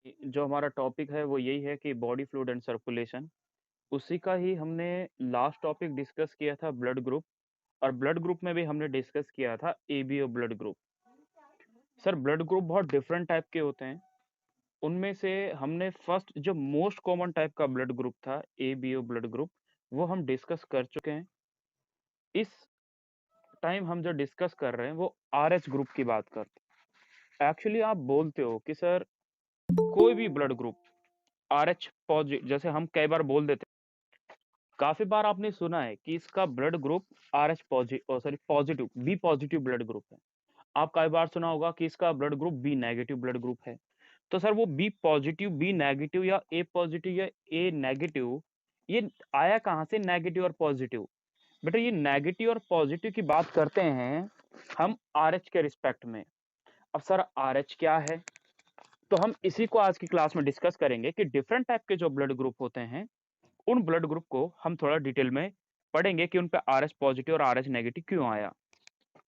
जो हमारा टॉपिक है वो यही है कि बॉडी फ्लूइड एंड सर्कुलेशन। उसी का ही हमने लास्ट टॉपिक डिस्कस किया था ब्लड ग्रुप। और ब्लड ग्रुप में भी हमने डिस्कस किया था ABO blood group. Sir blood group बहुत डिफरेंट टाइप के होते हैं। उनमें से हमने फर्स्ट जो मोस्ट कॉमन टाइप का ब्लड ग्रुप था एबीओ ब्लड ग्रुप, वो हम डिस्कस कर चुके हैं। इस टाइम हम जो डिस्कस कर रहे हैं वो आरएच ग्रुप की बात करते हैं। एक्चुअली आप बोलते हो कि सर कोई भी ब्लड ग्रुप आरएच पॉजिटिव, जैसे हम कई बार बोल देते हैं, काफी बार आपने सुना है कि इसका blood group R H positive, sorry positive, B positive blood group है। आप कई बार सुना होगा कि इसका blood group B negative blood group है। तो सर वो बी पॉजिटिव, बी नेगेटिव या ए पॉजिटिव या ए नेगेटिव, ये आया कहाँ से नेगेटिव और पॉजिटिव? बेटा ये नेगेटिव और पॉजिटिव की बात करते हैं हम आर एच के रिस्पेक्ट में। अब सर आर एच क्या है, तो हम इसी को आज की क्लास में डिस्कस करेंगे कि डिफरेंट टाइप के जो ब्लड ग्रुप होते हैं, उन ब्लड ग्रुप को हम थोड़ा डिटेल में पढ़ेंगे कि उन पे आर एच पॉजिटिव और आर एच नेगेटिव क्यों आया।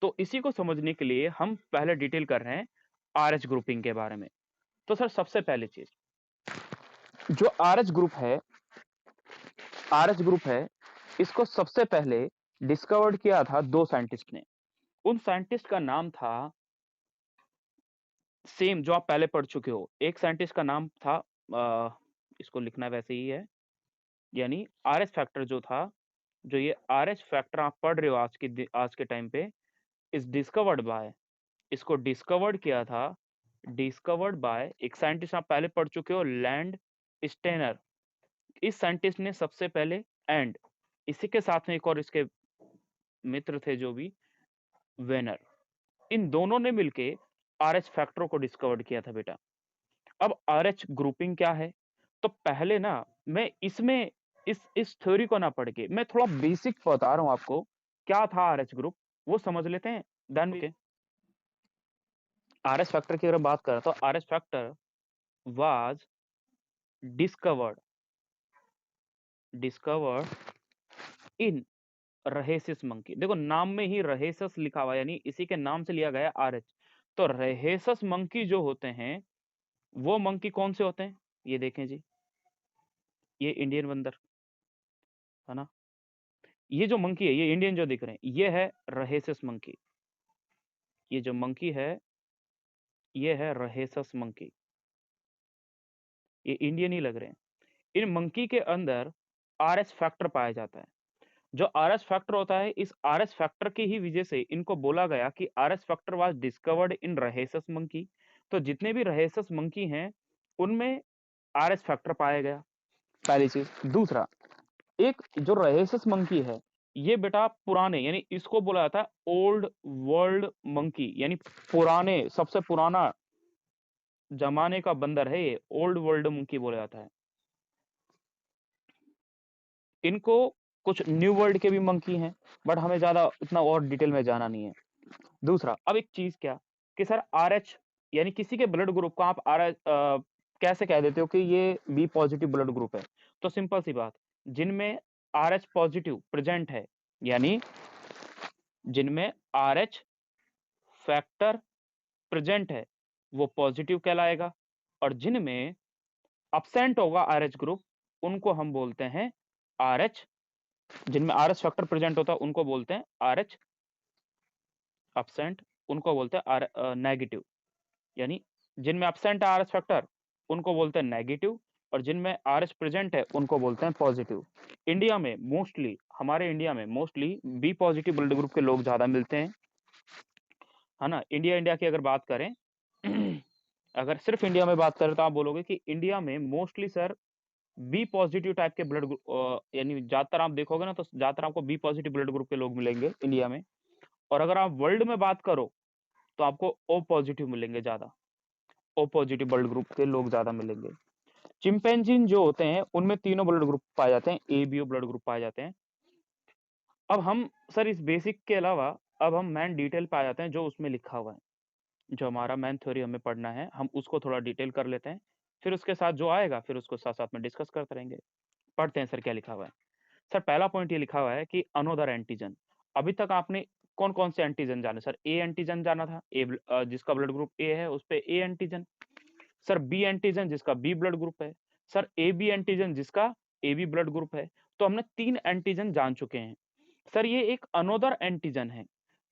तो इसी को समझने के लिए हम पहले डिटेल कर रहे हैं आर एच ग्रुपिंग के बारे में। तो सर सबसे पहली चीज, जो आर एच ग्रुप है, आर एच ग्रुप है, इसको सबसे पहले डिस्कवर्ड किया था दो साइंटिस्ट ने। उन साइंटिस्ट का नाम था, सेम जो आप पहले पढ़ चुके हो। एक साइंटिस्ट का नाम था, इसको लिखना वैसे ही है, यानी आर एच फैक्टर जो था, जो ये आर एच फैक्टर आप पढ़ रहे हो आज के टाइम पे, इज डिस्कवर्ड बाय, इसको डिस्कवर्ड किया था, डिस्कवर्ड बाय एक साइंटिस्ट आप पहले पढ़ चुके हो, लैंड स्टेनर। इस साइंटिस्ट ने सबसे पहले, एंड इसी के साथ में एक और इसके मित्र थे जो भी, वेनर, इन दोनों ने मिलके आर एच फैक्टर को डिस्कवर्ड किया था बेटा। अब आर एच ग्रुपिंग क्या है, तो पहले ना मैं इसमें इस थ्योरी को ना पढ़ के मैं थोड़ा बेसिक बता रहा हूं आपको, क्या था आर एच ग्रुप, वो समझ लेते हैं। Then okay, R H factor की अगर बात करें तो R H factor was discovered discovered in rhesus monkey. देखो नाम में ही रहेसस लिखा हुआ, यानी इसी के नाम से लिया गया आर एच। तो रहेसस मंकी जो होते हैं, वो मंकी कौन से होते हैं, ये देखें जी, ये इंडियन बंदर है ना, ये जो मंकी है, ये इंडियन जो दिख रहे हैं, ये है रहेसस मंकी। ये जो मंकी है, ये है रहेसस मंकी, ये इंडियन ही लग रहे हैं। इन मंकी के अंदर आर एस फैक्टर पाया जाता है। जो आर एस फैक्टर होता है, इस आर एस फैक्टर की ही वजह से इनको बोला गया कि R S factor was discovered in rhesus monkey. तो जितने भी रहेसस मंकी हैं, उनमें आर एस फैक्टर पाया गया, पहली चीज। दूसरा, एक जो रहेसस मंकी है, ये बेटा पुराने, यानी इसको बोला जाता है ओल्ड वर्ल्ड मंकी, यानी पुराने, सबसे पुराना जमाने का बंदर है ये, ओल्ड वर्ल्ड मंकी बोला जाता है। इनको कुछ न्यू वर्ल्ड के भी मंकी हैं, बट हमें ज्यादा इतना और डिटेल में जाना नहीं है। दूसरा, अब एक चीज क्या, कि सर आर एच, यानी किसी के ब्लड ग्रुप को आप आर एच कैसे कह देते हो कि ये बी पॉजिटिव ब्लड ग्रुप है? तो सिंपल सी बात, जिनमें आर एच पॉजिटिव प्रेजेंट है, यानी जिनमें आर एच फैक्टर प्रेजेंट है, वो पॉजिटिव कहलाएगा। और जिनमें अब्सेंट होगा आर एच ग्रुप, उनको हम बोलते हैं आर एच, जिनमें आर एच फैक्टर प्रेजेंट होता है उनको बोलते हैं आर एच अब्सेंट, उनको बोलते हैं आर नेगेटिव। यानी जिनमें अब्सेंट है आर एच फैक्टर, उनको बोलते हैं नेगेटिव, और जिनमें आर एच प्रेजेंट है उनको बोलते हैं पॉजिटिव। इंडिया में मोस्टली, हमारे इंडिया में mostly B positive blood group के लोग ज्यादा मिलते हैं, है ना। इंडिया इंडिया की अगर बात करें अगर सिर्फ इंडिया में बात करें तो आप बोलोगे कि इंडिया में mostly sir B positive type के ब्लड ग्रुप, यानी ज्यादातर आप देखोगे ना, तो ज्यादातर आपको बी पॉजिटिव ब्लड ग्रुप के लोग मिलेंगे इंडिया में। और अगर आप वर्ल्ड में बात करो तो आपको ओ पॉजिटिव मिलेंगे ज्यादा, ओ पॉजिटिव ब्लड ग्रुप के लोग ज्यादा मिलेंगे। चिंपैंजीन जो होते हैं, उनमें तीनों ब्लड ग्रुप पाए जाते हैं, A B O blood group पाए जाते हैं। अब हम सर इस बेसिक के अलावा अब हम मैन डिटेल पे आ जाते हैं, जो उसमें लिखा हुआ है, जो हमारा मैन थ्योरी हमें पढ़ना है, हम उसको थोड़ा डिटेल कर लेते हैं। फिर उसके साथ जो आएगा, फिर उसको साथ साथ में डिस्कस करते रहेंगे। पढ़ते हैं सर क्या लिखा हुआ है। सर पहला पॉइंट ये लिखा हुआ है कि अनोदर एंटीजन। अभी तक आपने कौन कौन से एंटीजन जाने? सर ए एंटीजन जाना था, ए जिसका ब्लड ग्रुप ए है उस पे A antigen. Sir B antigen जिसका बी ब्लड ग्रुप है, सर ए बी एंटीजन जिसका ए बी ब्लड ग्रुप है। तो हमने 3 एंटीजन जान चुके हैं। सर ये एक अनोदर एंटीजन है,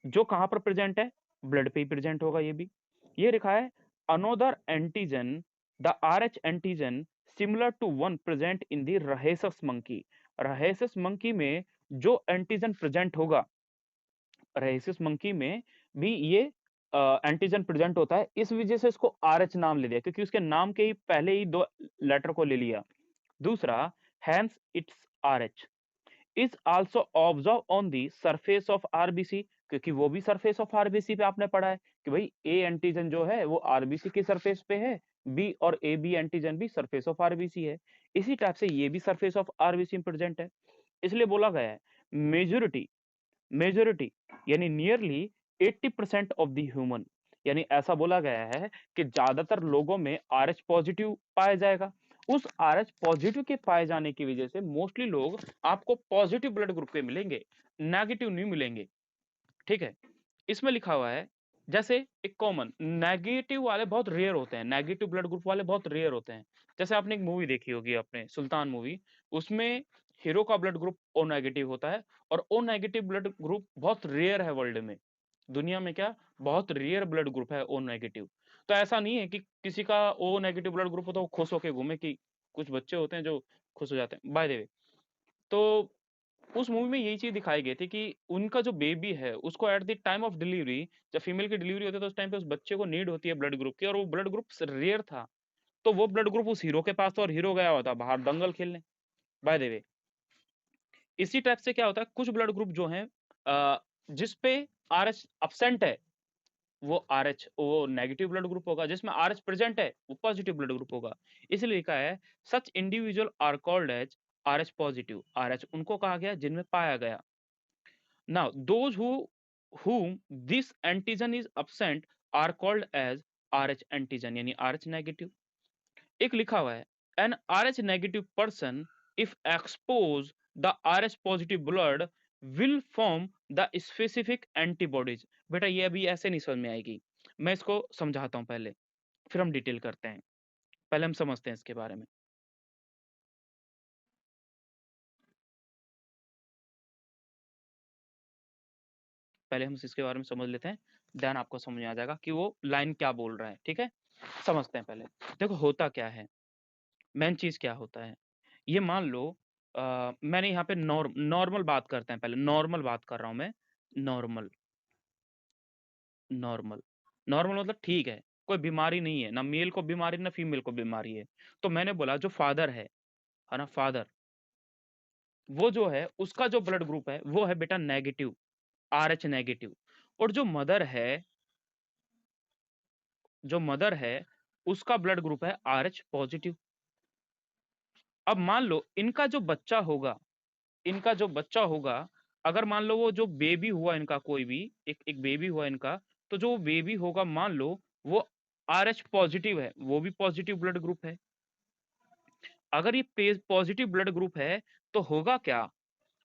जो कहाँ पर प्रेज़ेंट है? ब्लड पे ही प्रेज़ेंट होगा ये भी। ये लिखा है another antigen the RH antigen similar to one present in the rhesus monkey. Rhesus monkey में जो एंटीजन प्रेज़ेंट होगा, रहेसिस मंकी में भी ये एंटीजन प्रेजेंट होता है, इस वजह से इसको आरएच नाम ले दिया, क्योंकि उसके नाम के ही पहले ही 2 लेटर को ले लिया। दूसरा, hence it's RH is also observe on the surface of RBC, क्योंकि वो भी सरफेस ऑफ आरबीसी पे आपने पढ़ा है कि भाई ए एंटीजन जो है वो आरबीसी के सरफेस पे है, बी और ए बी एंटीजन भी सरफेस ऑफ आरबीसी है। इसी टाइप से ये भी सरफेस ऑफ आरबीसी में प्रेजेंट है। इसलिए बोला गया है मेजोरिटी मेजॉरिटी यानी नियरली 80% ऑफ द ह्यूमन, यानी ऐसा बोला गया है कि ज्यादातर लोगों में आरएच पॉजिटिव पाया जाएगा। उस आरएच पॉजिटिव के पाए जाने की वजह से मोस्टली लोग आपको पॉजिटिव ब्लड ग्रुप के मिलेंगे, नेगेटिव नहीं मिलेंगे। ठीक है, इसमें लिखा हुआ है जैसे एक कॉमन नेगेटिव वाले बहुत रेयर होते हैं, नेगेटिव ब्लड ग्रुप वाले बहुत रेयर होते हैं। जैसे आपने एक मूवी देखी होगी, अपने सुल्तान मूवी, उसमें हीरो का ब्लड ग्रुप ओ नेगेटिव होता है, और ओ नेगेटिव ब्लड ग्रुप बहुत रेयर है वर्ल्ड में, दुनिया में क्या बहुत रेयर ब्लड ग्रुप है ओ नेगेटिव। तो ऐसा नहीं है कि किसी का ओ नेगेटिव ब्लड ग्रुप हो तो वो खुश होकर घूमे, कि कुछ बच्चे होते हैं जो खुश हो जाते हैं बाय द वे। तो उस मूवी में यही चीज़ दिखाई गई थी कि उनका जो बेबी है, उसको at the time of delivery, जब फीमेल की डिलीवरी होती है, तो उस टाइम पे उस बच्चे को नीड होती है ब्लड ग्रुप की, और वो ब्लड ग्रुप रेयर था। तो वो ब्लड ग्रुप उस हीरो के पास था, और हीरो गया हुआ था बाहर दंगल खेलने, बाय द वे। इसी टाइप से क्या होता है, कुछ ब्लड ग्रुप जो हैं जिस पे आरएच एब्सेंट है, वो आरएच वो नेगेटिव ब्लड ग्रुप होगा, जिसमें आरएच प्रेजेंट है वो पॉजिटिव ब्लड ग्रुप होगा। इसलिए लिखा है such individual are called as Rh positive. Rh उनको कहा गया जिनमें पाया गया। Now, those whom this antigen is absent are called as RH antigen, यानी RH negative। एक लिखा हुआ है an RH negative person if expose the RH positive blood will form the specific antibodies। बेटा ये अभी ऐसे नहीं समझ में आएगी, मैं इसको समझाता हूं पहले, फिर हम डिटेल करते हैं। पहले हम समझते हैं इसके बारे में। पहले हम इसके बारे में समझ लेते हैं, देन आपको समझ में आ जाएगा कि वो लाइन क्या बोल रहा है। ठीक है, समझते हैं पहले। देखो होता क्या है, मेन चीज़ क्या होता है, ये मान लो मैंने यहाँ पे नॉर्मल बात करते हैं, पहले नॉर्मल बात कर रहा हूँ मैं। नॉर्मल नॉर्मल नॉर्मल मतलब ठीक है, कोई बीमारी नहीं है, ना मेल को बीमारी ना फीमेल को बीमारी है। तो मैंने बोला जो फादर है ना, फादर, वो जो है उसका जो ब्लड ग्रुप है वो है बेटा नेगेटिव, आरएच नेगेटिव। और जो मदर है उसका ब्लड ग्रुप है आरएच पॉजिटिव। अब मान लो इनका जो बच्चा होगा, अगर मान लो वो जो बेबी हुआ इनका, कोई भी एक एक बेबी हुआ इनका, तो जो बेबी होगा मान लो वो आरएच पॉजिटिव है, वो भी पॉजिटिव ब्लड ग्रुप है। अगर ये पॉजिटिव ब्लड ग्रुप है तो होगा क्या?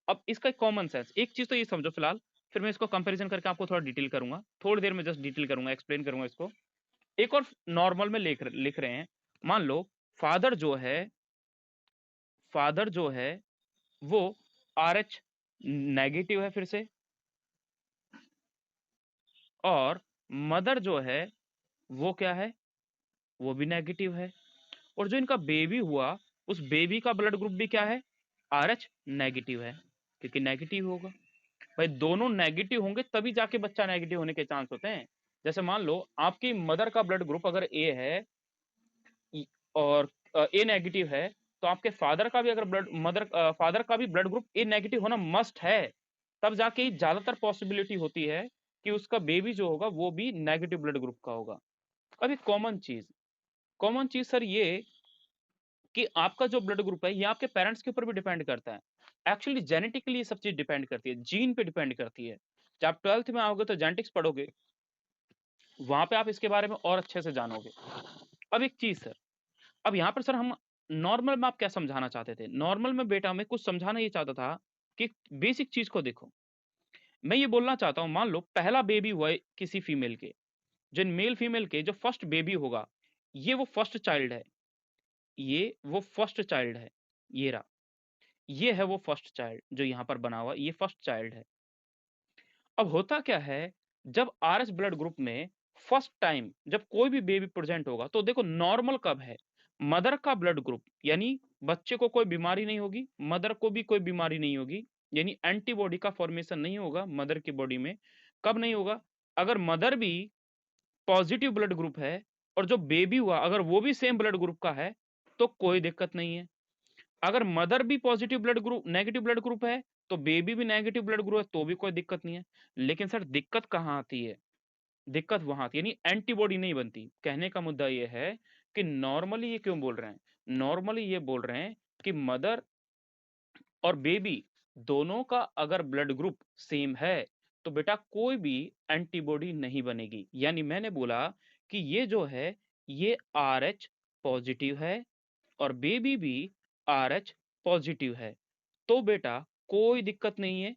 अब इसका कॉमन सेंस, एक चीज तो ये समझो फिलहाल, फिर मैं इसको कंपैरिजन करके आपको थोड़ा डिटेल करूंगा, थोड़ी देर में जस्ट डिटेल करूंगा, एक्सप्लेन करूंगा इसको। एक और नॉर्मल में लिख रहे हैं, मान लो फादर जो है फादर जो है वो आरएच नेगेटिव है फिर से, और मदर जो है वो क्या है, वो भी नेगेटिव है। और जो इनका बेबी हुआ, उस बेबी का ब्लड ग्रुप भी क्या है, आरएच नेगेटिव है, क्योंकि नेगेटिव होगा। भाई दोनों नेगेटिव होंगे तभी जाके बच्चा नेगेटिव होने के चांस होते हैं। जैसे मान लो आपकी मदर का ब्लड ग्रुप अगर ए है और ए नेगेटिव है, तो आपके फादर का भी अगर फादर का भी ब्लड ग्रुप ए नेगेटिव होना मस्ट है, तब जाके ज्यादातर पॉसिबिलिटी होती है कि उसका बेबी जो होगा वो भी नेगेटिव ब्लड ग्रुप का होगा। अब एक कॉमन चीज सर ये कि आपका जो ब्लड ग्रुप है ये आपके पेरेंट्स के ऊपर भी डिपेंड करता है। एक्चुअली जेनेटिकली ये सब चीज डिपेंड करती है, जीन पे डिपेंड करती है। जब आप 12th में आओगे तो जेनेटिक्स पढ़ोगे, वहां पे आप इसके बारे में और अच्छे से जानोगे। अब एक चीज सर, अब यहाँ पर सर हम नॉर्मल में आप क्या समझाना चाहते थे? नॉर्मल में बेटा मैं कुछ समझाना ये चाहता था कि बेसिक चीज को देखो। मैं ये बोलना चाहता हूँ, मान लो पहला बेबी हुआ है किसी फीमेल के, जो मेल फीमेल के जो फर्स्ट बेबी होगा, ये वो फर्स्ट चाइल्ड है, ये वो फर्स्ट चाइल्ड है, ये रहा। ये है वो फर्स्ट चाइल्ड जो यहाँ पर बना हुआ, ये फर्स्ट चाइल्ड है। अब होता क्या है, जब आरएच ब्लड ग्रुप में फर्स्ट टाइम जब कोई भी बेबी प्रेजेंट होगा, तो देखो नॉर्मल कब है? मदर का ब्लड ग्रुप, यानी बच्चे को कोई बीमारी नहीं होगी, मदर को भी कोई बीमारी नहीं होगी, यानी एंटीबॉडी का फॉर्मेशन नहीं होगा मदर की बॉडी में। कब नहीं होगा? अगर मदर भी पॉजिटिव ब्लड ग्रुप है और जो बेबी हुआ अगर वो भी सेम ब्लड ग्रुप का है, तो कोई दिक्कत नहीं है। अगर मदर भी positive blood group negative blood group है, तो बेबी भी नेगेटिव ब्लड ग्रुप है, तो भी कोई दिक्कत नहीं है। लेकिन सर दिक्कत कहाँ आती है? दिक्कत वहाँ आती है, यानी एंटीबॉडी नहीं बनती। कहने का मुद्दा ये है कि नॉर्मली ये क्यों बोल रहे हैं? नॉर्मली ये बोल रहे हैं कि मदर और बेबी दोनों का अगर ब्लड ग्रुप सेम है, तो बेटा कोई भी एंटीबॉडी नहीं बनेगी। यानी मैंने बोला कि ये जो है, ये आरएच पॉजिटिव है और बेबी भी आरएच पॉजिटिव है, तो बेटा कोई दिक्कत नहीं है,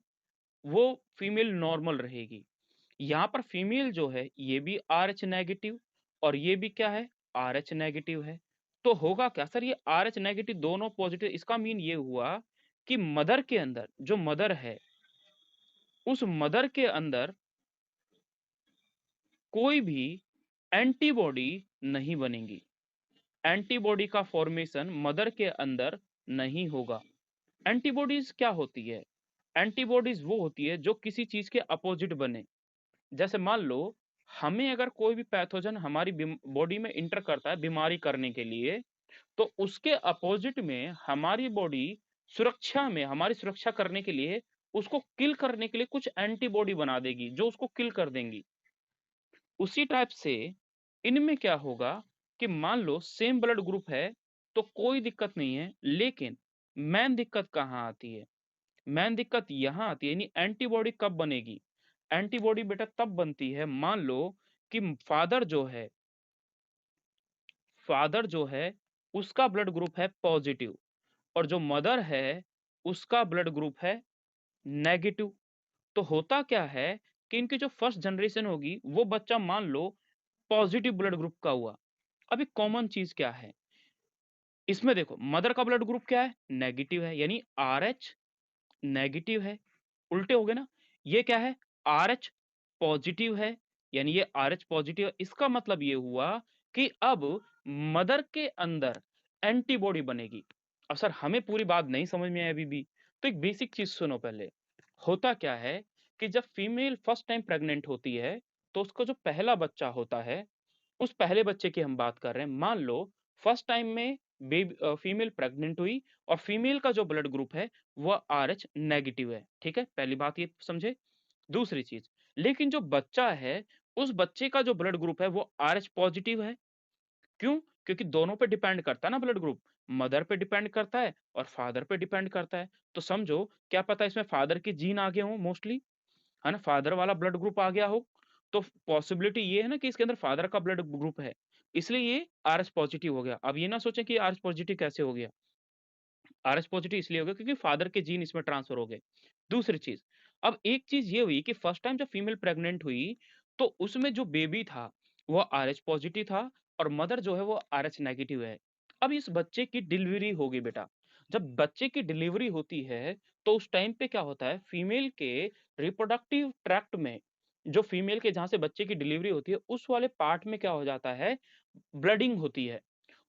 वो फीमेल नॉर्मल रहेगी। यहाँ पर फीमेल जो है, ये भी आरएच नेगेटिव और ये भी क्या है? आरएच नेगेटिव है। तो होगा क्या सर, ये आरएच नेगेटिव दोनों पॉजिटिव, इसका मीन ये हुआ कि मदर के अंदर जो मदर है, उस मदर के अंदर कोई भी एंटीबॉडी नहीं बनेगी। एंटीबॉडी का फॉर्मेशन मदर के अंदर नहीं होगा। एंटीबॉडीज क्या होती है? एंटीबॉडीज वो होती है जो किसी चीज के अपोजिट बने। जैसे मान लो, हमें अगर कोई भी पैथोजन हमारी बॉडी में इंटर करता है बीमारी करने के लिए, तो उसके अपोजिट में हमारी बॉडी सुरक्षा में, हमारी सुरक्षा करने के लिए, उसको किल करने के लिए कुछ एंटीबॉडी बना देगी जो उसको किल कर देंगी। उसी टाइप से इनमें क्या होगा कि मान लो सेम ब्लड ग्रुप है, तो कोई दिक्कत नहीं है, लेकिन मेन दिक्कत कहाँ आती है? मेन दिक्कत यहाँ आती है, यानी एंटीबॉडी कब बनेगी? एंटीबॉडी बेटा तब बनती है, मान लो कि फादर जो है उसका ब्लड ग्रुप है पॉजिटिव और जो मदर है उसका ब्लड ग्रुप है नेगेटिव। तो होता क्या है कि इनकी जो फर्स्ट जनरेशन होगी, वो बच्चा मान लो पॉजिटिव ब्लड ग्रुप का हुआ। अब एक कॉमन चीज क्या है इसमें? देखो, मदर का ब्लड ग्रुप क्या है? नेगेटिव है, यानी आरएच नेगेटिव है। उल्टे हो गए ना? ये क्या है? आरएच पॉजिटिव है, यानी ये आरएच पॉजिटिव है। इसका मतलब ये हुआ कि अब मदर के अंदर एंटीबॉडी बनेगी। अब सर हमें पूरी बात नहीं समझ में आई अभी भी, तो एक बेसिक चीज सुनो पहले। होता क्या है कि जब फीमेल फर्स्ट टाइम प्रेग्नेंट होती है, तो उसका जो पहला बच्चा होता है, उस पहले बच्चे की हम बात कर रहे हैं। मान लो फर्स्ट टाइम में फीमेल प्रेग्नेंट हुई और फीमेल का जो ब्लड ग्रुप है वह आरएच नेगेटिव है। ठीक है, पहली बात ये समझे। दूसरी चीज, लेकिन जो बच्चा है, उस बच्चे का जो ब्लड ग्रुप है वो आरएच पॉजिटिव है। क्यों? क्योंकि दोनों पे डिपेंड करता है ना ब्लड ग्रुप, मदर पे डिपेंड करता है और फादर पे डिपेंड करता है। तो समझो, क्या पता इसमें फादर के जीन आगे हों मोस्टली, है ना, फादर वाला ब्लड ग्रुप आ गया हो, तो पॉसिबिलिटी ये है ना कि इसके अंदर फादर का ब्लड ग्रुप है, इसलिए ये आरएस पॉजिटिव हो गया। अब ये ना सोचें कि आरएस पॉजिटिव कैसे हो गया। आरएस पॉजिटिव इसलिए हो गया क्योंकि फादर के जीन इसमें ट्रांसफर हो गए। दूसरी चीज, अब एक चीज ये हुई कि फर्स्ट टाइम जब फीमेल प्रेग्नेंट हुई, तो उसमें जो बेबी था वो आरएच पॉजिटिव था और मदर जो है वो आरएच नेगेटिव है। अब इस बच्चे की डिलीवरी होगी बेटा। जब बच्चे की डिलीवरी होती है, तो उस टाइम पे क्या होता है, फीमेल के रिप्रोडक्टिव ट्रैक्ट में, जो फीमेल के जहां से बच्चे की डिलीवरी होती है उस वाले पार्ट में क्या हो जाता है, ब्लडिंग होती है।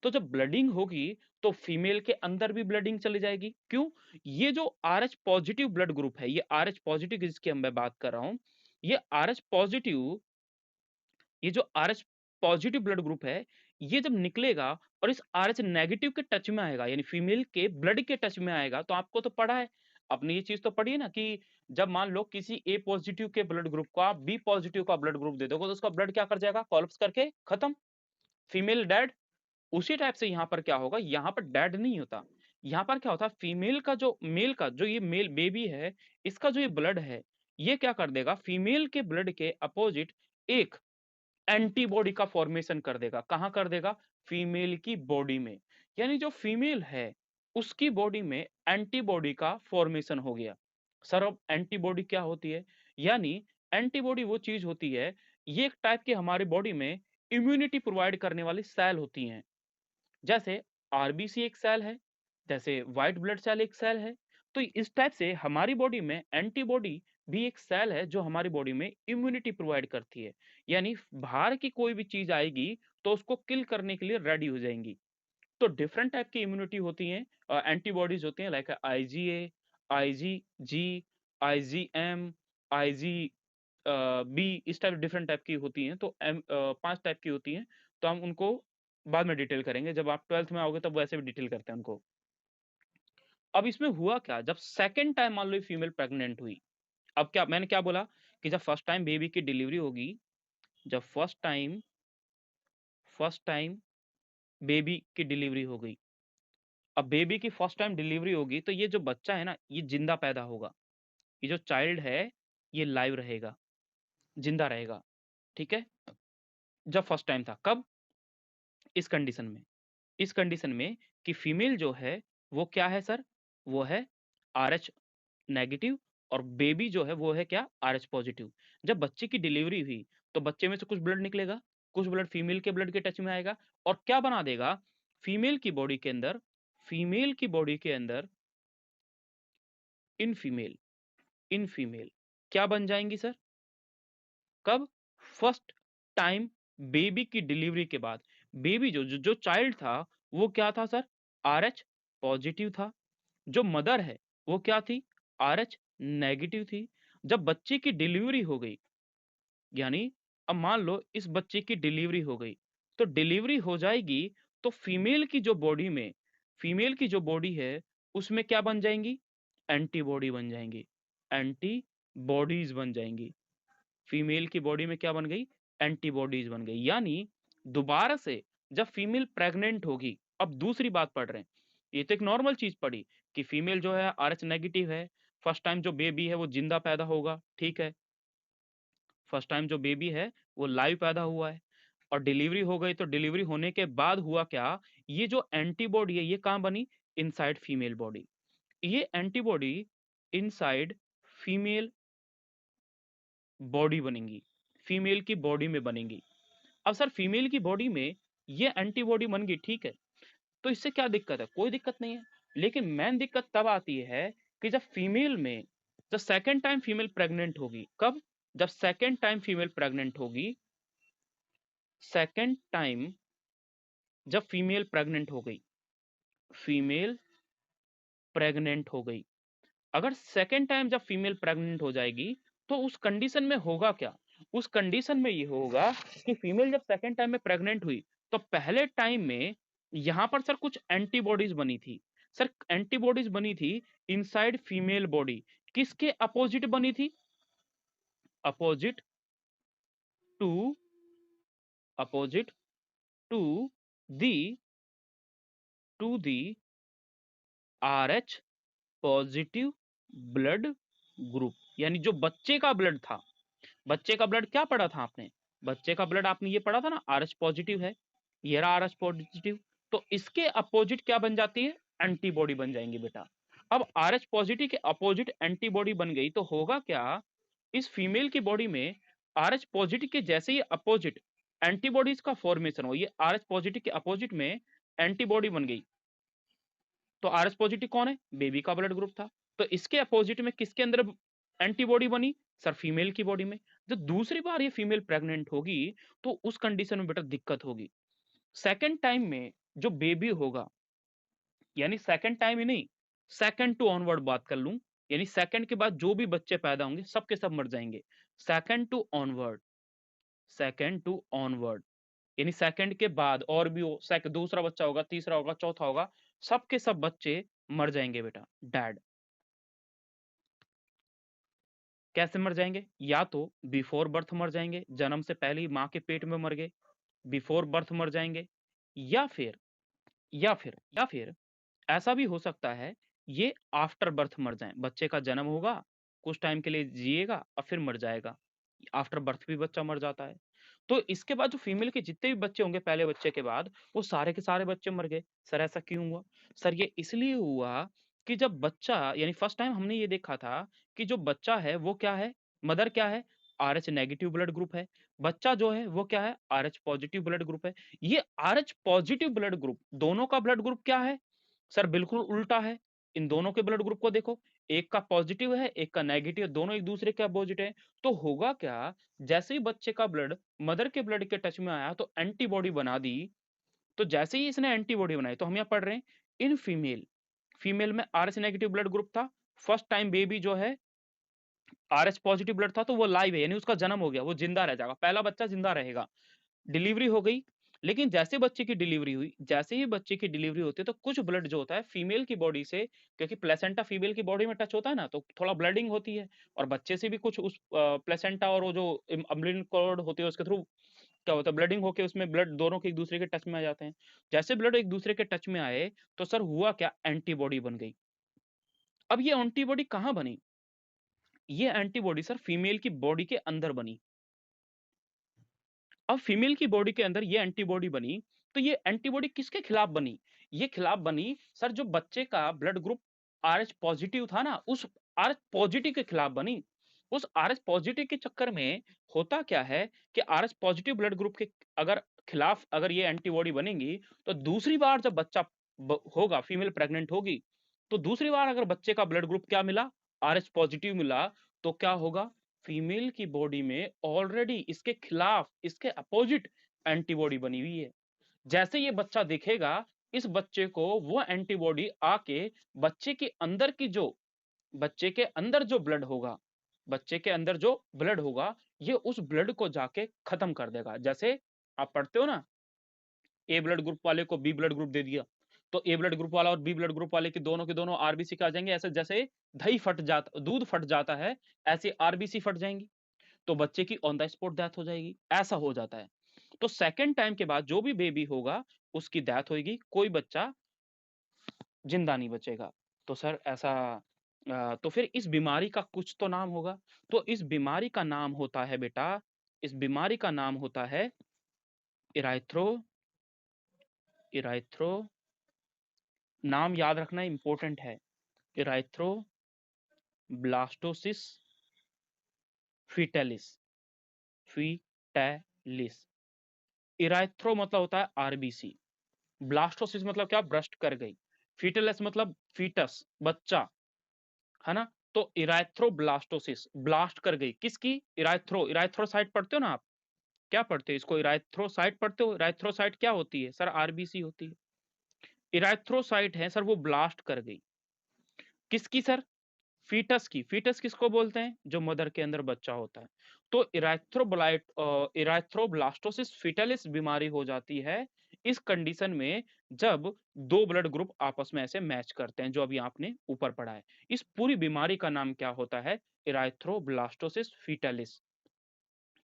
तो जब ब्लडिंग होगी, तो फीमेल के अंदर भी ब्लडिंग चली जाएगी। क्यों? ये जो आरएच पॉजिटिव ब्लड ग्रुप है, ये आरएच पॉजिटिव जिसकी मैं बात कर रहा हूं, ये आरएच पॉजिटिव, ये जो आरएच पॉजिटिव ब्लड ग्रुप है, ये जब निकलेगा और इस आरएच नेगेटिव के टच में आएगा, यानी फीमेल के ब्लड के टच में आएगा, तो आपको तो पढ़ा है, आपने ये चीज तो पढ़ी है ना कि जब मान लो किसी ए पॉजिटिव के ब्लड ग्रुप को आप बी पॉजिटिव का ब्लड ग्रुप दे दोगे, तो उसका ब्लड क्या कर जाएगा, कोलैप्स करके खत्म, फीमेल डेड। उसी टाइप से यहाँ पर क्या होगा, यहाँ पर डेड नहीं होता, यहाँ पर क्या होता है, फीमेल का जो मेल का जो ये मेल बेबी है, इसका जो ये ब्लड है, ये क्या कर देगा, फीमेल के ब्लड के अपोजिट एक एंटीबॉडी का फॉर्मेशन कर देगा। कहां कर देगा? फीमेल की बॉडी में। यानी जो फीमेल है उसकी बॉडी में एंटीबॉडी का फॉर्मेशन हो गया। सर अब एंटीबॉडी क्या होती है? यानी एंटीबॉडी वो चीज होती है, ये एक टाइप की हमारी बॉडी में इम्यूनिटी प्रोवाइड करने वाली सेल होती हैं। जैसे आरबीसी एक सेल है, जैसे व्हाइट ब्लड सेल एक सेल है। तो इस टाइप से हमारी बॉडी में एंटीबॉडी भी एक सेल है जो हमारी बॉडी में इम्यूनिटी प्रोवाइड करती है। यानी बाहर की कोई भी चीज आएगी तो उसको किल करने के लिए रेडी हो जाएंगी। तो डिफरेंट टाइप की इम्यूनिटी होती हैं, एंटीबॉडीज होती हैं, like IgA, IgG, IgM, Ig B, इस टाइप डिफरेंट टाइप की होती हैं। तो 5 टाइप की होती हैं। तो हम उनको बाद में डिटेल करेंगे, जब आप 12th में आओगे तब वैसे भी डिटेल करते हैं उनको। अब इसमें हुआ क्या, जब सेकंड टाइम मान लो फीमेल प्रेग्नेंट हुई। अब क्या मैंने क्या बोला कि जब फर्स्ट टाइम बेबी की डिलीवरी होगी, जब फर्स्ट टाइम बेबी की डिलीवरी हो गई। अब बेबी की फर्स्ट टाइम डिलीवरी होगी तो ये जो बच्चा है ना, ये जिंदा पैदा होगा। ये जो चाइल्ड है ये लाइव रहेगा, जिंदा रहेगा। ठीक है। जब फर्स्ट टाइम था, कब? इस कंडीशन में, इस कंडीशन में कि फीमेल जो है वो क्या है सर, वो है आरएच नेगेटिव, और बेबी जो है वो है क्या, आरएच पॉजिटिव। जब बच्चे की डिलीवरी हुई तो बच्चे में से कुछ ब्लड निकलेगा, कुछ ब्लड फीमेल के ब्लड के टच में आएगा, और क्या बना देगा, फीमेल की बॉडी के अंदर, फीमेल की बॉडी के अंदर इन फीमेल, इन फीमेल क्या बन जाएंगी सर, कब? फर्स्ट टाइम बेबी की डिलीवरी के बाद। बेबी जो चाइल्ड था वो क्या था सर, आरएच पॉजिटिव था। जो मदर है वो क्या थी, आरएच नेगेटिव थी। जब बच्चे की डिलीवरी हो गई, यानी अब मान लो इस बच्चे की डिलीवरी हो गई, तो डिलीवरी हो जाएगी तो फीमेल की जो बॉडी में, फीमेल की जो बॉडी है उसमें क्या बन जाएंगी, एंटीबॉडी बन जाएंगी, एंटीबॉडीज बन जाएंगी। फीमेल की बॉडी में क्या बन गई, एंटीबॉडीज बन गई। यानी दोबारा से जब फीमेल प्रेग्नेंट होगी, अब दूसरी बात पढ़ रहे हैं, ये तो एक नॉर्मल चीज पढ़ी कि फीमेल जो है आरएच नेगेटिव है, फर्स्ट टाइम जो बेबी है वो जिंदा पैदा होगा, ठीक है। फर्स्ट टाइम जो बेबी है वो लाइव पैदा हुआ है, और डिलीवरी हो गई। तो डिलीवरी होने के बाद हुआ क्या, ये जो एंटीबॉडी है ये कहां बनी, इनसाइड फीमेल बॉडी। ये एंटीबॉडी इनसाइड फीमेल बॉडी बनेंगी, फीमेल की बॉडी में बनेंगी। अब सर फीमेल की बॉडी में ये एंटीबॉडी बन गई, ठीक है। तो इससे क्या दिक्कत है, कोई दिक्कत नहीं है। लेकिन मेन दिक्कत तब आती है कि जब फीमेल में, जब सेकेंड टाइम फीमेल प्रेग्नेंट होगी, कब? जब सेकेंड टाइम फीमेल प्रेग्नेंट होगी, सेकेंड टाइम जब फीमेल प्रेग्नेंट हो गई, फीमेल प्रेग्नेंट हो गई, अगर सेकेंड टाइम जब फीमेल प्रेग्नेंट हो जाएगी तो उस कंडीशन में होगा क्या, उस कंडीशन में ये होगा कि फीमेल जब सेकेंड टाइम में प्रेग्नेंट हुई तो पहले टाइम में यहां पर सर कुछ एंटीबॉडीज बनी थी। सर एंटीबॉडीज बनी थी इनसाइड फीमेल बॉडी, किसके अपोजिट बनी थी, opposite to, opposite to the, to the Rh positive blood group. यानी जो बच्चे का ब्लड था, बच्चे का ब्लड क्या पढ़ा था आपने, बच्चे का ब्लड आपने ये पढ़ा था ना, आरएच पॉजिटिव है, ये रहा आरएच पॉजिटिव। तो इसके अपोजिट क्या बन जाती है, एंटीबॉडी बन जाएंगी बेटा। अब आरएच पॉजिटिव के अपोजिट एंटीबॉडी बन गई तो होगा क्या, इस फीमेल की बॉडी में आरएच पॉजिटिव के जैसे ही अपोजिट एंटीबॉडीज का फॉर्मेशन हो, ये आरएच पॉजिटिव के अपोजिट में एंटीबॉडी बन गई। तो आरएच पॉजिटिव कौन है, बेबी का ब्लड ग्रुप था। तो इसके अपोजिट में किसके अंदर एंटीबॉडी बनी, सर फीमेल की बॉडी में। जब दूसरी बार ये फीमेल प्रेग्नेंट होगी तो उस कंडीशन में बेटा दिक्कत होगी। सेकंड टाइम में जो बेबी होगा, यानी सेकंड टाइम ही नहीं, सेकंड टू ऑनवर्ड बात कर लूं, यानी सेकंड के बाद जो भी बच्चे पैदा होंगे सबके सब मर जाएंगे। Second to onward, second to onward, यानी सेकंड के बाद और भी हो, दूसरा बच्चा होगा, तीसरा होगा, चौथा होगा, सबके सब बच्चे मर जाएंगे बेटा, डैड। कैसे मर जाएंगे, या तो बिफोर बर्थ मर जाएंगे, जन्म से पहले ही मां के पेट में मर गए, बिफोर बर्थ मर जाएंगे, या फिर या फिर ऐसा भी हो सकता है ये आफ्टर बर्थ मर जाए। बच्चे का जन्म होगा, कुछ टाइम के लिए जिएगा और फिर मर जाएगा। आफ्टर बर्थ भी बच्चा मर जाता है। तो इसके बाद जो फीमेल के जितने भी बच्चे होंगे पहले बच्चे के बाद, वो सारे के सारे बच्चे मर गए। सर ऐसा क्यों हुआ, सर ये इसलिए हुआ कि जब बच्चा, यानी फर्स्ट टाइम हमने ये देखा था कि जो बच्चा है वो क्या है, मदर क्या है, RH नेगेटिव ब्लड ग्रुप है, बच्चा जो है वो क्या है, RH पॉजिटिव ब्लड ग्रुप है। ये RH पॉजिटिव ब्लड ग्रुप, दोनों का ब्लड ग्रुप क्या है? सर बिल्कुल उल्टा है। इन दोनों के ब्लड ग्रुप को देखो, एक का पॉजिटिव है, एक का नेगेटिव, दोनों एक दूसरे के अपोजिट है। तो होगा क्या, जैसे ही बच्चे का ब्लड मदर के ब्लड के टच में आया तो एंटीबॉडी बना दी। तो जैसे ही इसने एंटीबॉडी बनाई, तो हम यहाँ पढ़ रहे हैं इन फीमेल, फीमेल में RH नेगेटिव ब्लड ग्रुप था, फर्स्ट टाइम बेबी जो है RH पॉजिटिव ब्लड था, तो वो लाइव है, यानी उसका जन्म हो गया, वो जिंदा रह जाएगा, पहला बच्चा जिंदा रहेगा। डिलीवरी हो गई, लेकिन जैसे बच्चे की डिलीवरी हुई, जैसे ही बच्चे की डिलीवरी होती है, तो कुछ ब्लड जो होता है फीमेल की बॉडी से, क्योंकि प्लेसेंटा फीमेल की बॉडी में टच होता है ना, तो थोड़ा ब्लडिंग होती है, और बच्चे से भी कुछ उस प्लेसेंटा और वो जो अम्बिलिकल कॉर्ड होती है उसके थ्रू क्या होता है, ब्लडिंग होके उसमें ब्लड दोनों के एक दूसरे के टच में आ जाते हैं। जैसे ब्लड एक दूसरे के टच में आए, तो सर हुआ क्या, एंटीबॉडी बन गई। अब ये एंटीबॉडी कहाँ बनी? ये एंटीबॉडी सर फीमेल की बॉडी के अंदर बनी। अब फीमेल की बॉडी के अंदर ये एंटीबॉडी बनी, तो ये एंटीबॉडी किसके खिलाफ बनी? ये खिलाफ बनी सर जो बच्चे का ब्लड ग्रुप RH पॉजिटिव था ना, उस RH पॉजिटिव के खिलाफ बनी। उस RH पॉजिटिव के चक्कर में होता क्या है कि RH पॉजिटिव ब्लड ग्रुप के अगर खिलाफ अगर ये एंटीबॉडी बनेगी, तो दूसरी बार जब बच्चा होगा, फीमेल प्रेग्नेंट होगी, तो दूसरी बार अगर बच्चे का ब्लड ग्रुप क्या मिला, RH पॉजिटिव मिला, तो क्या होगा, फीमेल की बॉडी में ऑलरेडी इसके खिलाफ, इसके अपोजिट एंटीबॉडी बनी हुई है। जैसे ये बच्चा देखेगा, इस बच्चे को वो एंटीबॉडी आके बच्चे के अंदर की जो, बच्चे के अंदर जो ब्लड होगा, बच्चे के अंदर जो ब्लड होगा, ये उस ब्लड को जाके खत्म कर देगा। जैसे आप पढ़ते हो ना, ए ब्लड ग्रुप वाले को बी ब्लड ग्रुप दे दिया, तो ए ब्लड ग्रुप वाला और बी ब्लड ग्रुप वाले के दोनों आरबीसी आ जाएंगे। ऐसे जैसे दही फट जाता, दूध फट जाता है, ऐसे आरबीसी फट जाएंगी, तो बच्चे की ऑन द स्पॉट डेथ हो जाएगी, ऐसा हो जाता है। तो सेकंड टाइम के बाद जो भी बेबी होगा, उसकी डेथ होएगी, कोई बच्चा जिंदा नहीं बचेगा। तो सर ऐसा तो फिर इस बीमारी का कुछ तो नाम होगा। तो इस बीमारी का नाम होता है बेटा, इस बीमारी का नाम होता है इराइथ्रो, इराइथ्रो, नाम याद रखना इंपॉर्टेंट है, इराइथ्रो ब्लास्टोसिस फीटलिस, फीटलिस। इराइथ्रो मतलब होता है आरबीसी, ब्लास्टोसिस मतलब क्या, ब्रस्ट कर गई, फीटलिस मतलब फीटस, बच्चा, है ना। तो इराइथ्रोब्लास्टोसिस, ब्लास्ट कर गई किसकी, इराइथ्रोसाइट पढ़ते हो ना आप, क्या पढ़ते हो इसको, इराइथ्रोसाइट पढ़ते हो। इराइथ्रोसाइट क्या होती है सर, आरबीसी होती है। इराइथ्रोसाइट है सर, वो ब्लास्ट कर गई किसकी सर, फीटस की। फीटस किसको बोलते हैं, जो मदर के अंदर बच्चा होता है। तो इराइथ्रोब्लास्टोसिस फीटलिस बीमारी हो जाती है इस कंडीशन में, जब दो ब्लड ग्रुप आपस में ऐसे मैच करते हैं, जो अभी आपने ऊपर पढ़ा है। इस पूरी बीमारी का नाम क्या होता है, इराइथ्रोब्लास्टोसिस फीटलिस।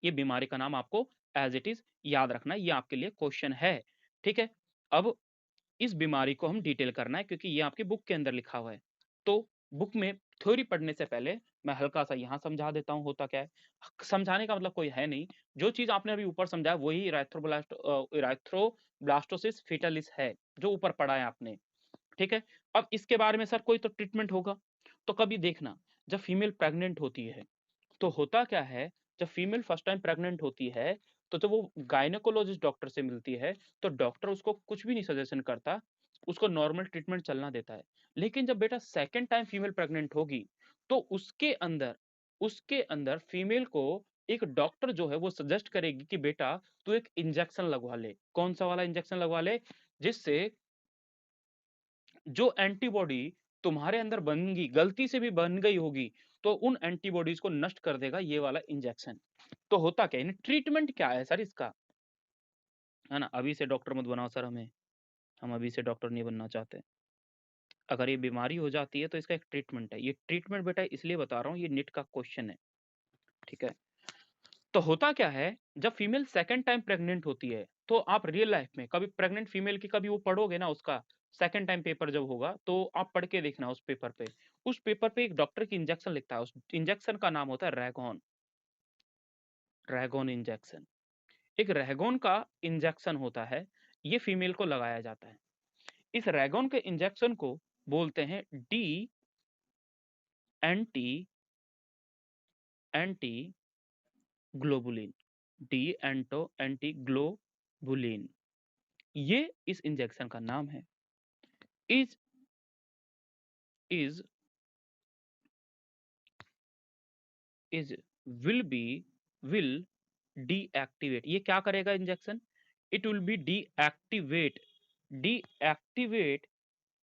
ये बीमारी का नाम आपको एज इट इज याद रखना है, ये आपके लिए क्वेश्चन है। ठीक है। अब इस बीमारी को हम डिटेल करना है, क्योंकि ये आपकी बुक के अंदर लिखा हुआ है। तो बुक में थ्योरी पढ़ने से पहले मैं हल्का सा यहाँ समझा देता हूँ होता क्या है। समझाने का मतलब कोई है नहीं, जो चीज आपने अभी ऊपर समझाया वही इराइथ्रोब्लास्टोसिस फीटलिस है, जो ऊपर पढ़ा है आपने। ठीक है। अब इसके बारे में सर कोई तो ट्रीटमेंट होगा। तो कभी देखना, जब फीमेल प्रेग्नेंट होती है, तो होता क्या है, जब फीमेल फर्स्ट टाइम प्रेग्नेंट होती है, तो जब वो गायनेकोलॉजिस्ट डॉक्टर से मिलती है, तो डॉक्टर उसको कुछ भी नहीं सजेशन करता, उसको नॉर्मल ट्रीटमेंट चलना देता है। लेकिन जब बेटा सेकंड टाइम फीमेल प्रेग्नेंट होगी, तो उसके अंदर फीमेल को एक डॉक्टर जो है वो सजेस्ट करेगी कि बेटा तू एक इंजेक्शन लगवा ले। कौन सा वाला इंजेक्शन लगवा ले, जिससे जो एंटीबॉडी तुम्हारे अंदर बन गलती से भी बन गई होगी, तो उन एंटीबॉडीज को नष्ट कर देगा ये वाला इंजेक्शन। तो होता क्या है, ट्रीटमेंट क्या है सर इसका, है ना। अभी से डॉक्टर मत बनाओ सर हमें, हम अभी से डॉक्टर नहीं बनना चाहते। अगर ये बीमारी हो जाती है तो इसका एक ट्रीटमेंट है। ये ट्रीटमेंट बेटा इसलिए बता रहा हूँ, ये नीट का क्वेश्चन है। ठीक है। तो होता क्या है, जब फीमेल सेकंड टाइम प्रेग्नेंट होती है, तो आप रियल लाइफ में कभी प्रेग्नेंट फीमेल की कभी वो पढ़ोगे ना, उसका सेकंड टाइम पेपर जब होगा, तो आप पढ़ के देखना उस पेपर पे। उस पेपर पे एक डॉक्टर की इंजेक्शन लिखता है, उस इंजेक्शन का नाम होता है रैगॉन, रैगॉन इंजेक्शन। एक रैगॉन का इंजेक्शन होता है, ये फीमेल को लगाया जाता है। इस रैगॉन के इंजेक्शन को बोलते हैं D anti anti globulin, D anti globulin, ये इस इंजेक्शन का नाम है। Is is is will deactivate, ये क्या करेगा injection? It will be deactivate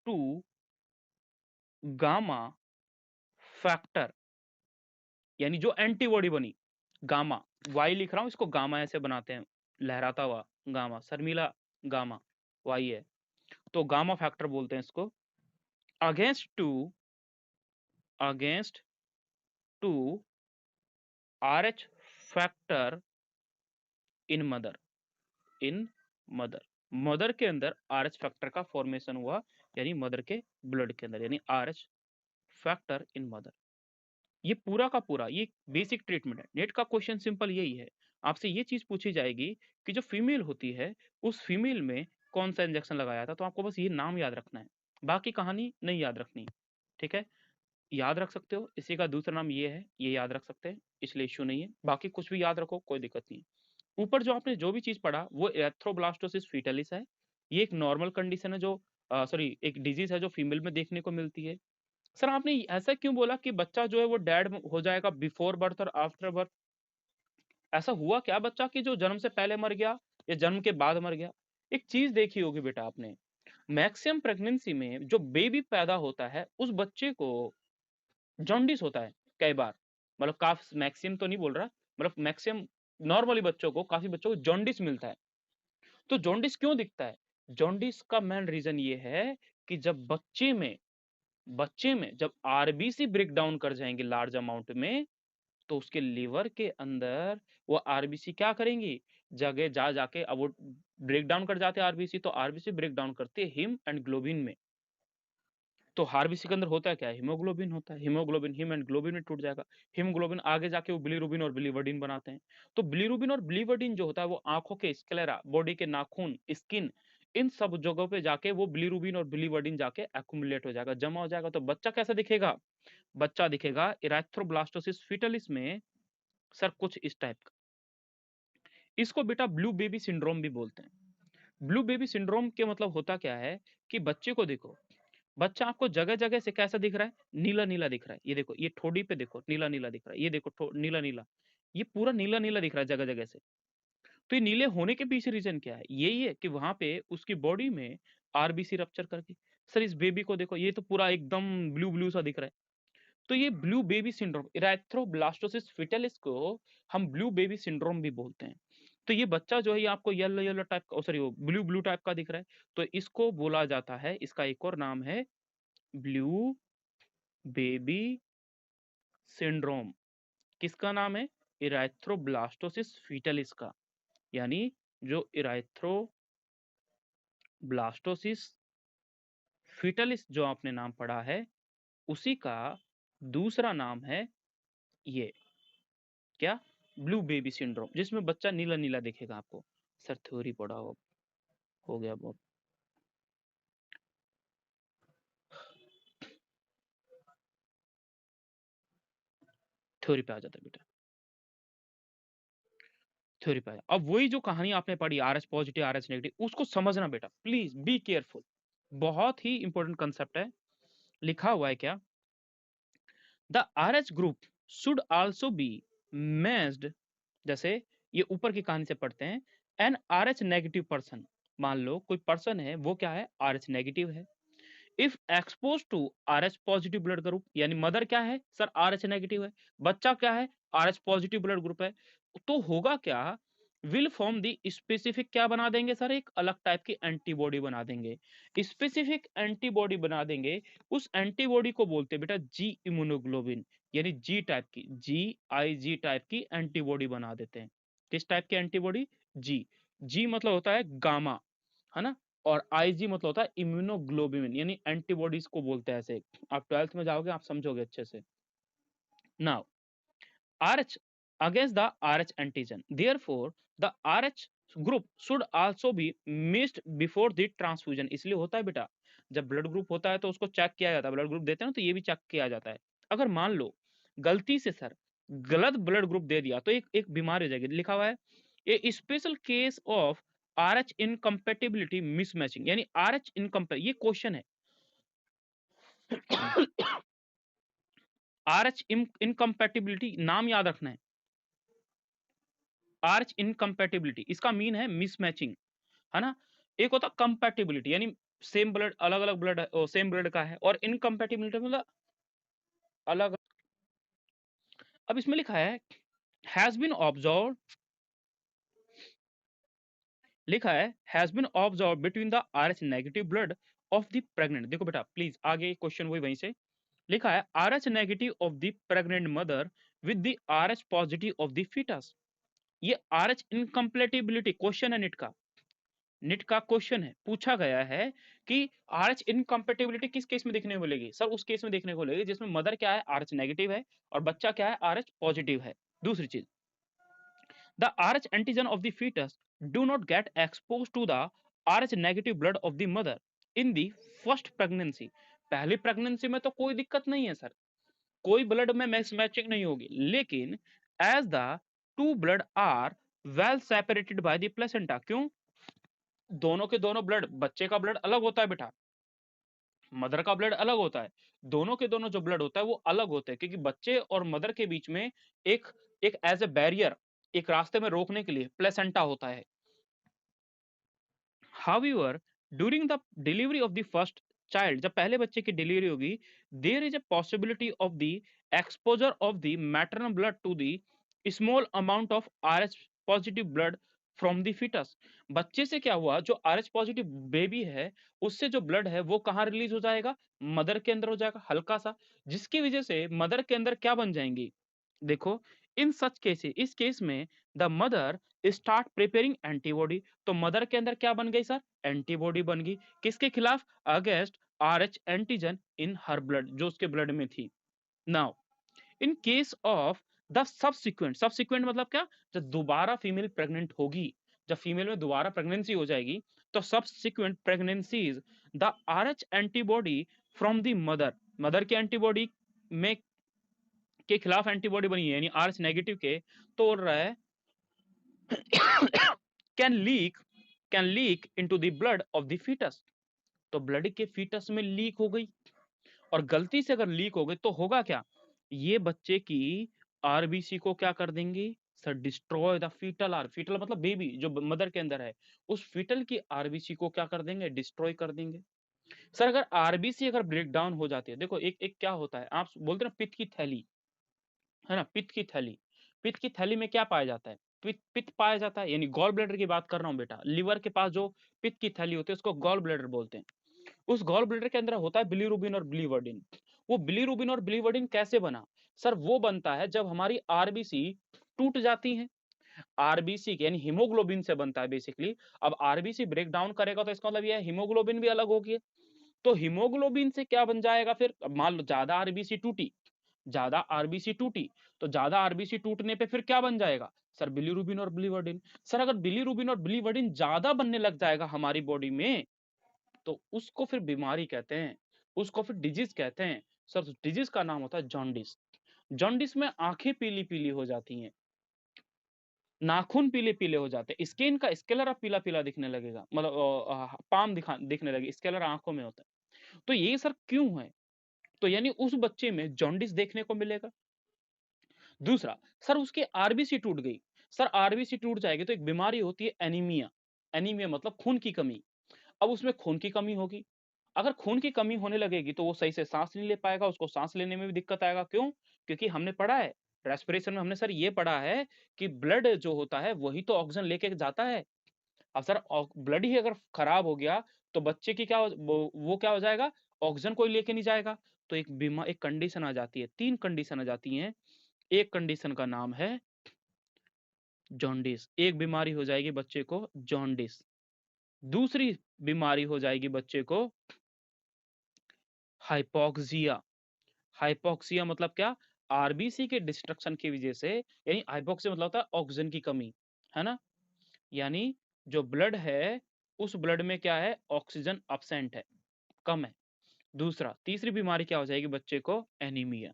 to gamma factor, यानी जो एंटीबॉडी बनी गामा, वाई लिख रहा हूं इसको गामा ऐसे बनाते हैं, लहराता हुआ गामा, शर्मीला गामा, वाई है तो गामा फैक्टर बोलते हैं इसको, against to Rh factor in mother mother के अंदर आरएच फैक्टर का फॉर्मेशन हुआ, यानी मदर के ब्लड के अंदर, यानी आरएच फैक्टर इन मदर। ये पूरा का पूरा ये बेसिक ट्रीटमेंट है। नेट का क्वेश्चन सिंपल यही है, आपसे ये चीज पूछी जाएगी कि जो फीमेल होती है उस फीमेल में कौन सा इंजेक्शन लगाया था, तो आपको बस ये नाम याद रखना है, बाकी कहानी नहीं याद रखनी। ठीक है, याद रख सकते हो, इसी का दूसरा नाम ये है, ये याद रख सकते हैं, इसलिए इश्यू नहीं है, बाकी कुछ भी याद रखो कोई दिक्कत नहीं है। ऊपर जो आपने जो भी चीज पढ़ा वो एरेथ्रोब्लास्टोसिस फीटलिस है, ये एक नॉर्मल कंडीशन है जो सॉरी एक डिजीज है जो फीमेल में देखने को मिलती है। सर आपने ऐसा क्यों बोला कि बच्चा जो है वो डेड हो जाएगा बिफोर बर्थ और आफ्टर बर्थ? ऐसा हुआ क्या बच्चा कि जो जन्म से पहले मर गया या जन्म के बाद मर गया? एक चीज देखी होगी बेटा आपने, मैक्सिमम प्रेगनेंसी में जो बेबी पैदा होता है उस बच्चे को जॉन्डिस होता है कई बार, मतलब काफी मैक्सिमम तो नहीं बोल रहा, मतलब मैक्सिमम नॉर्मली बच्चों को, काफी बच्चों को जॉन्डिस मिलता है। तो जॉन्डिस क्यों दिखता है? जॉन्डिस का मेन रीजन ये है कि जब बच्चे में जब आरबीसी ब्रेक डाउन कर जाएंगे लार्ज अमाउंट में, तो उसके लिवर के अंदर वो आरबीसी क्या करेंगी, जगह जा जाके, अब वो ब्रेक डाउन कर जाते हैं आरबीसी, तो आरबीसी ब्रेक डाउन करते हैं हिम एंड ग्लोबिन में। तो आरबीसी के अंदर होता है क्या, हीमोग्लोबिन होता है, हीमोग्लोबिन हिम एंड ग्लोबिन में टूट जाएगा, हीमोग्लोबिन आगे जाके वो बिलीरुबिन और बिलीवर्डिन बनाते हैं। तो बिलीरुबिन और बिलीवर्डिन जो होता है वो आंखों के स्क्लेरा, बॉडी के नाखून, स्किन, इन सब जगहों पे जाके वो बिलीरुबिन और बिलीवर्डिन जाके एक्युमुलेट हो जाएगा, जमा हो जाएगा। तो बच्चा कैसा दिखेगा? बच्चा दिखेगा इरेथ्रोब्लास्टोसिस फीटलिस में सर कुछ इस टाइप का। इसको बेटा ब्लू बेबी सिंड्रोम भी बोलते हैं। ब्लू बेबी सिंड्रोम के मतलब होता क्या है कि बच्चे को देखो, बच्चा आपको जगह जगह से कैसा दिख रहा है, नीला नीला दिख रहा है, ये देखो, ये ठोड़ी पे देखो नीला नीला दिख रहा है, ये देखो नीला नीला, ये पूरा नीला नीला दिख रहा है जगह जगह से। तो ये नीले होने के पीछे रीजन क्या है? यही है कि वहां पे उसकी बॉडी में आरबीसी रप्चर करके, सर इस बेबी को देखो, ये तो पूरा एकदम ब्लू ब्लू सा दिख रहा है। तो ये ब्लू बेबी सिंड्रोम, इरेथ्रोब्लास्टोसिस फिटलिस को हम ब्लू बेबी सिंड्रोम भी बोलते हैं। तो ये बच्चा जो है ये आपको येलो येलो टाइप का, सॉरी वो ब्लू ब्लू टाइप का दिख रहा है, तो इसको बोला जाता है, इसका एक और नाम है ब्लू बेबी सिंड्रोम। किसका नाम है? इरेथ्रोब्लास्टोसिस फीटलिस का, यानी जो इरेथ्रोब्लास्टोसिस फीटलिस जो आपने नाम पढ़ा है उसी का दूसरा नाम है ये, क्या? ब्लू बेबी सिंड्रोम, जिसमें बच्चा नीला नीला दिखेगा आपको। सर थ्योरी पढ़ा हो गया बहुत, थ्योरी पे आ जाता है बेटा, थ्योरी पे आ जाता। अब वही जो कहानी आपने पढ़ी are H positive are H negative, उसको समझना बेटा, प्लीज बी केयरफुल, बहुत ही इंपॉर्टेंट कंसेप्ट है। लिखा हुआ है क्या, the R H group should also be matched, जैसे ये ऊपर की कहानी से पढ़ते हैं, an R H negative person, मान लो कोई पर्सन है वो क्या है, आर एच नेगेटिव है, if expose to R H positive blood group, यानी मदर क्या है सर, आर एच नेगेटिव है, बच्चा क्या है, R H positive blood group है, तो होगा क्या, विल फॉर्म दी स्पेसिफिक, क्या बना देंगे सर, एक अलग टाइप की एंटीबॉडी बना देंगे, स्पेसिफिक एंटीबॉडी बना देंगे। उस एंटीबॉडी को बोलते हैं बेटा जी इम्यूनोग्लोबिन, यानी जी टाइप की, जी टाइप की एंटीबॉडी बना देते हैं। किस टाइप की एंटीबॉडी? जी, जी मतलब होता है गामा, है ना, और आईजी मतलब होता है इम्यूनोग्लोबिन, यानी एंटीबॉडीज को बोलते हैं ऐसे। आप 12th में जाओगे आप समझोगे अच्छे से। Now RH against the RH antigen, therefore the RH group should also be missed before the transfusion, इसलिए होता है बेटा, जब ब्लड ग्रुप होता है तो उसको चेक किया जाता है, ब्लड ग्रुप देते हैं ना तो ये भी चेक किया जाता है। अगर मान लो गलती से सर गलत ब्लड ग्रुप दे दिया तो एक एक बीमारी हो जाएगी। लिखा हुआ है a special case of RH incompatibility mismatching, यानी आरएच इनकम्पे, ये क्वेश्चन है। आरएच इनकम्पेटिबिलिटी नाम याद रखना है। आरएच इनकम्पेटिबिलिटी इसका मीन है मिसमैचिंग, है ना। एक होता कंपैटिबिलिटी यानी सेम ब्लड, अलग अलग ब्लड सेम ब्लड का है, और इनकम्पेटिबिलिटी मतलब अलग। अब इसमें लिखा है हैज बीन ऑब्जर्व, लिखा है has been observe between the Rh negative blood of the pregnant. देखो बेटा प्लीज आगे क्वेश्चन वही से लिखा है Rh negative of the pregnant mother with the Rh positive of the foetus. ये आरएच इनकम्पेटिबिलिटी क्वेश्चन है, निट का क्वेश्चन है, पूछा गया है कि आरएच इनकम्पेटिबिलिटी किस केस में देखने को मिलेगी। सर उस केस में देखने को मिलेगी जिसमें मदर क्या है आरएच नेगेटिव है और बच्चा क्या है आरएच पॉजिटिव है। दूसरी चीज, the Rh antigen of the fetus do not get exposed to the Rh negative blood of the mother in the first pregnancy। पहली प्रेगनेंसी में तो कोई दिक्कत नहीं है सर, कोई ब्लड में मैचिंग नहीं होगी, लेकिन as the two blood are well separated by the placenta. क्यों? दोनों के दोनों ब्लड, बच्चे का ब्लड अलग होता है बेटा, मदर का ब्लड अलग होता है, दोनों के दोनों जो ब्लड होता है वो अलग होते हैं, क्योंकि बच्चे और मदर के बीच में एक एक एज ए बैरियर, एक रास्ते में रोकने के लिए प्लेसेंटा होता है। However, during the delivery of the first child, जब पहले बच्चे की डिलीवरी होगी, there is a possibility of the exposure of the maternal blood to the small amount of RH positive blood from the fetus। बच्चे से क्या हुआ, जो RH पॉजिटिव बेबी है उससे जो ब्लड है वो कहाँ रिलीज हो जाएगा, मदर के अंदर हो जाएगा हल्का सा, जिसकी वजह से मदर के अंदर क्या बन जाएंगी। देखो इन सच केसेस, इस केस में the mother start preparing antibody, तो मदर के अंदर क्या बन गई सर, एंटीबॉडी बन गई, किसके खिलाफ, अगेंस्ट आरएच एंटीजन इन हर ब्लड, जो उसके ब्लड में थी। Now in case of the subsequent, subsequent मतलब क्या, जब दोबारा फीमेल प्रेग्नेंट होगी, जब फीमेल में दोबारा प्रेगनेंसी हो जाएगी तो subsequent pregnancies the RH antibody from the mother, mother के एंटीबॉडी में के खिलाफ एंटीबॉडी बनी है यानी आरएच नेगेटिव के, तो बोल रहा है can leak into the blood of the foetus, तो ब्लड के फीटस में लीक हो गई, और गलती से अगर लीक हो गई तो होगा क्या, ये बच्चे की आरबीसी को क्या कर देंगी sir, destroy the foetal R, foetal मतलब बेबी जो मदर के अंदर है, उस फीटल की आरबीसी को क्या कर देंगे, डिस्ट्रॉय कर देंगे। सर अगर आरबीसी अगर ब्रेक डाउन हो जाती है, देखो एक एक क्या होता है, आप बोलते हैं ना पित्त की थैली, है ना, पित्त की थैली, पित्त की थैली में क्या पाया जाता है, पित्त पित्त पाया जाता है, यानी गॉल ब्लैडर की बात कर रहा हूं बेटा, लिवर के पास जो पित्त की थैली होती है उसको गॉल ब्लैडर बोलते हैं। उस गॉल ब्लैडर के अंदर होता है बिलीरुबिन और बिलीवर्डिन। वो बिलीरुबिन और बिलीवर्डिन कैसे बना, सर वो बनता है जब हमारी आरबीसी टूट जाती है, आरबीसी यानी हीमोग्लोबिन से बनता है बेसिकली। अब आरबीसी ब्रेक डाउन करेगा तो इसका मतलब ये है हीमोग्लोबिन भी अलग होगी, तो हीमोग्लोबिन से क्या बन जाएगा फिर, मान लो ज्यादा आरबीसी टूटी, ज्यादा आरबीसी टूटी, तो ज्यादा आरबीसी टूटने पे फिर क्या बन जाएगा सर, बिलीरुबिन और बिलीवर्डिन। सर अगर बिलीरुबिन और बिलीवर्डिन ज्यादा बनने लग जाएगा हमारी बॉडी में तो उसको फिर बीमारी कहते हैं, उसको फिर डिजीज कहते हैं। सर डिजीज का नाम होता है जॉन्डिस। जॉन्डिस में आंखें पीली पीली हो जाती हैं, नाखून पीले पीले हो जाते हैं, स्किन का स्केलर पीला पीला दिखने लगेगा, मतलब पाम दिखने लगे, स्केलर आंखों में होता है। तो ये सर क्यों है, तो यानी उस बच्चे में जॉन्डिस देखने को मिलेगा। दूसरा, सर उसकी आरबीसी टूट गई, सर आरबीसी टूट जाएगी तो एक बीमारी होती है एनीमिया, एनीमिया मतलब खून की कमी। अब उसमें खून की कमी होगी, अगर खून की कमी होने लगेगी तो वो सही से सांस नहीं ले पाएगा, उसको सांस लेने में भी दिक्कत आएगा। क्यों? क्योंकि हमने पढ़ा है रेस्पिरेशन में, हमने सर ये पढ़ा है कि ब्लड जो होता है वही तो ऑक्सीजन लेके जाता है। अब सर ब्लड ही अगर खराब हो गया तो बच्चे की क्या वो क्या हो जाएगा, ऑक्सीजन कोई लेके नहीं जाएगा। तो एक बीमा एक कंडीशन आ जाती है, तीन कंडीशन आ जाती हैं। एक कंडीशन का नाम है जॉन्डिस, एक बीमारी हो जाएगी बच्चे को जॉन्डिस। दूसरी बीमारी हो जाएगी बच्चे को हाइपोक्सिया। हाइपोक्सिया मतलब क्या, आरबीसी के डिस्ट्रक्शन की वजह से, यानी हाइपोक्सिया मतलब होता है ऑक्सीजन की कमी, है ना, यानी जो ब्लड है उस ब्लड में क्या है, ऑक्सीजन अब्सेंट है, कम है। दूसरा तीसरी बीमारी क्या हो जाएगी बच्चे को, एनीमिया।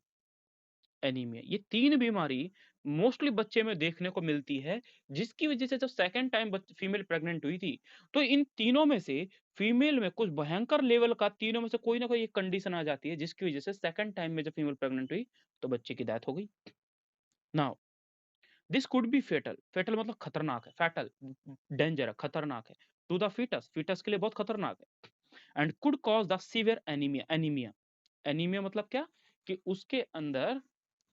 एनीमिया। ये 3 बीमारी मोस्टली बच्चे में देखने को मिलती है, जिसकी वजह से जब सेकंड टाइम फीमेल प्रेग्नेंट हुई थी, तो इन तीनों में से फीमेल में कुछ भयंकर लेवल का तीनों में से कोई ना कोई एक कंडीशन आ जाती है, जिसकी वजह से सेकंड टाइम में जब फीमेल प्रेग्नेंट हुई, तो बच्चे की डेथ हो गई। Now this could be fatal, fatal मतलब खतरनाक है, फैटल डेंजर है, खतरनाक है, टू द फीटस, फीटस के लिए बहुत खतरनाक है, and could cause the severe anaemia, anaemia, anaemia मतलब क्या, कि उसके अंदर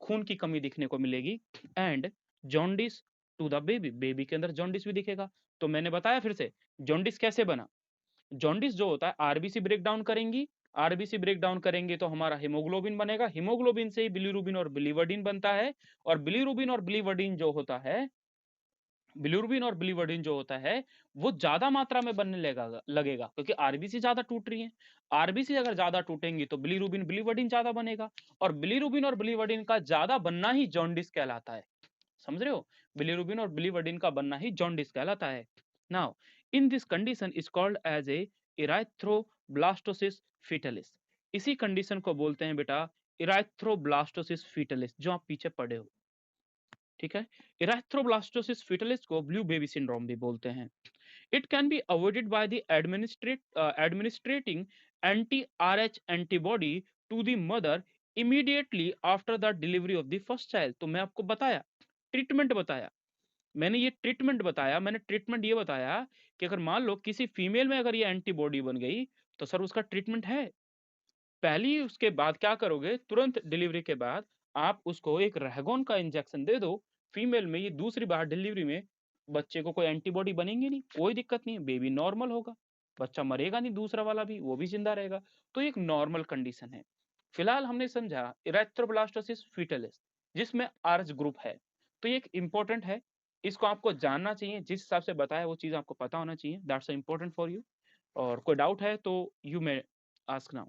खून की कमी दिखने को मिलेगी, and jaundice to the baby, baby के अंदर जॉन्डिस भी दिखेगा। तो मैंने बताया फिर से, जॉन्डिस कैसे बना, जॉन्डिस जो होता है आरबीसी ब्रेक डाउन करेंगी, आरबीसी ब्रेक डाउन करेंगे तो हमारा हीमोग्लोबिन बनेगा, हीमोग्लोबिन से ही बिलीरुबिन और बिलीवर्डिन बनता है, और बिलीरुबिन और बिलीवर्डिन जो होता है, बिलीरुबिन और बिलीवर्डिन जो होता है, वो ज्यादा मात्रा में बनने लगेगा क्योंकि आरबीसी ज्यादा टूट रही है। आरबीसी अगर ज्यादा टूटेंगी तो बिलीरुबिन बिलीवर्डिन ज्यादा बनेगा, और बिलीरुबिन और बिलीवर्डिन का ज्यादा बनना ही जॉन्डिस कहलाता है। समझ रहे हो, बिलीरुबिन और बिलीवर्डिन का बनना ही जॉन्डिस कहलाता है। Now in this condition is called as a erythroblastosis fetalis. इसी कंडीशन को बोलते हैं बेटा इराथ्रोब्लास्टोसिस फीटलिस, जो आप पीछे पढ़े हो। ठीक है, इराथ्रोब्लास्टोसिस फीटलिस को ब्लू बेबी सिंड्रोम भी बोलते हैं। It can be avoided by the administrating anti Rh antibody to the mother immediately after the delivery of the first child. तो मैं आपको बताया, ट्रीटमेंट बताया, मैंने ये ट्रीटमेंट बताया, मैंने ट्रीटमेंट ये बताया कि अगर मान लो किसी फीमेल में अगर ये एंटीबॉडी बन गई, तो सर उसका ट्रीटमेंट है। पहली उसके बाद क्या करोगे, तुरंत डिलीवरी के बाद आप उसको एक रहगोन का इंजेक्शन दे दो फीमेल में, ये दूसरी बार डिलीवरी में बच्चे को कोई एंटीबॉडी बनेंगी नहीं, कोई दिक्कत नहीं है, बेबी नॉर्मल होगा, बच्चा मरेगा नहीं, दूसरा वाला भी वो भी जिंदा रहेगा। तो एक नॉर्मल कंडीशन है। फिलहाल हमने समझा इरेथ्रोब्लास्टोसिस फीटलिस, जिसमें आरएच ग्रुप है। तो ये एक इंपॉर्टेंट है, इसको आपको जानना चाहिए, जिस हिसाब से बताया वो चीज आपको पता होना चाहिए, दैट्स इंपॉर्टेंट फॉर यू। और कोई डाउट है तो यू मे आस्क नाउ।